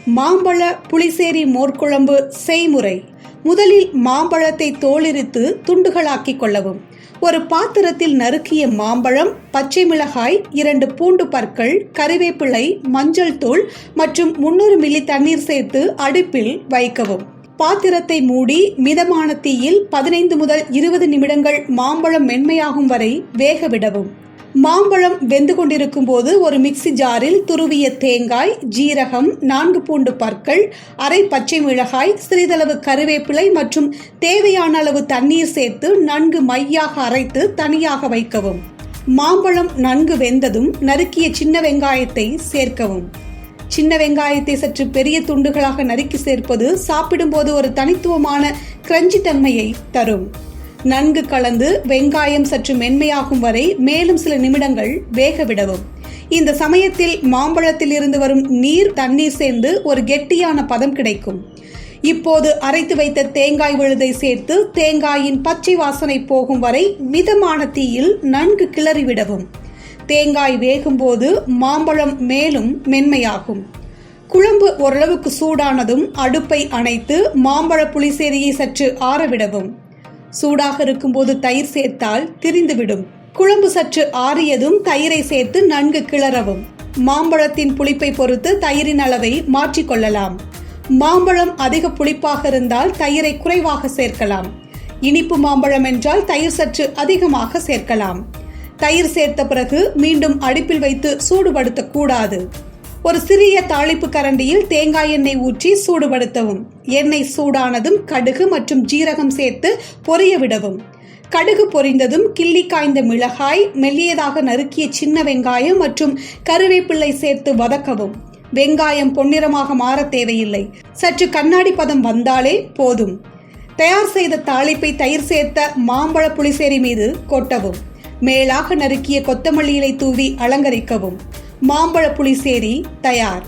மாம்பழ புளிசேரி மோர்க்குழம்பு செய்முறை. முதலில் மாம்பழத்தை தோலுரித்து துண்டுகளாக்கிக் கொள்ளவும். ஒரு பாத்திரத்தில் நறுக்கிய மாம்பழம், பச்சை மிளகாய், 2 பூண்டு பற்கள், கறிவேப்பிலை, மஞ்சள் தூள் மற்றும் 300 மில்லி தண்ணீர் சேர்த்து அடுப்பில் வைக்கவும். பாத்திரத்தை மூடி மிதமான தீயில் 15 முதல் 20 நிமிடங்கள் மாம்பழம் மென்மையாகும் வரை வேக விடவும். மாம்பழம் வெந்து கொண்டிருக்கும் போது ஒரு மிக்சி ஜாரில் துருவிய தேங்காய், ஜீரகம், 4 பூண்டு பற்கள், அரை பச்சை மிளகாய், சிறிதளவு கறிவேப்பிலை மற்றும் தேவையான அளவு தண்ணீர் சேர்த்து நன்கு மையாக அரைத்து தனியாக வைக்கவும். மாம்பழம் நன்கு வெந்ததும் நறுக்கிய சின்ன வெங்காயத்தை சேர்க்கவும். சின்ன வெங்காயத்தை சற்று பெரிய துண்டுகளாக நறுக்கி சேர்ப்பது சாப்பிடும்போது ஒரு தனித்துவமான கிரஞ்சி தன்மையை தரும். நன்கு கலந்து வெங்காயம் சற்று மென்மையாகும் வரை மேலும் சில நிமிடங்கள் வேக விடவும். இந்த சமயத்தில் மாம்பழத்தில் இருந்து வரும் தண்ணீர் சேர்ந்து ஒரு கெட்டியான பதம் கிடைக்கும். இப்போது அரைத்து வைத்த தேங்காய் விழுதை சேர்த்து தேங்காயின் பச்சை வாசனை போகும் வரை மிதமான தீயில் நன்கு கிளறி விடவும். தேங்காய் வேகும் போது மாம்பழம் மேலும் மென்மையாகும். குழம்பு ஓரளவுக்கு சூடானதும் அடுப்பை அணைத்து மாம்பழ புளிசேரியை சற்று ஆறவிடவும். சூடாக இருக்கும்போது தயிர் சேர்த்தால் திரிந்துவிடும். குழம்பு சற்று ஆறியதும் தயிரை சேர்த்து நன்கு கிளறவும். மாம்பழத்தின் புளிப்பை பொறுத்து தயிரின் அளவை மாற்றிக்கொள்ளலாம். மாம்பழம் அதிக புளிப்பாக இருந்தால் தயிரை குறைவாக சேர்க்கலாம். இனிப்பு மாம்பழம் என்றால் தயிர் சற்று அதிகமாக சேர்க்கலாம். தயிர் சேர்த்த பிறகு மீண்டும் அடுப்பில் வைத்து சூடுபடுத்தக்கூடாது. ஒரு சிறிய தாளிப்பு கரண்டியில் தேங்காய் எண்ணெய் ஊற்றி சூடுபடுத்தவும். எண்ணெய் சூடானதும் கடுகு மற்றும் ஜீரகம் சேர்த்து பொரிய விடவும். கடுகு பொரிந்ததும் கிள்ளி காய்ந்த மிளகாய், மெல்லியதாக நறுக்கிய சின்ன வெங்காயம் மற்றும் கறிவேப்பிலை சேர்த்து வதக்கவும். வெங்காயம் பொன்னிறமாக மாற தேவையில்லை. சற்று கண்ணாடி பதம் வந்தாலே போதும். தயார் செய்த தாளிப்பை தயிர் சேர்த்த மாம்பழ புளிசேரி மீது கொட்டவும். மேலாக நறுக்கிய கொத்தமல்லி இலை தூவி அலங்கரிக்கவும். மாம்பழ புளிசேரி தயார்.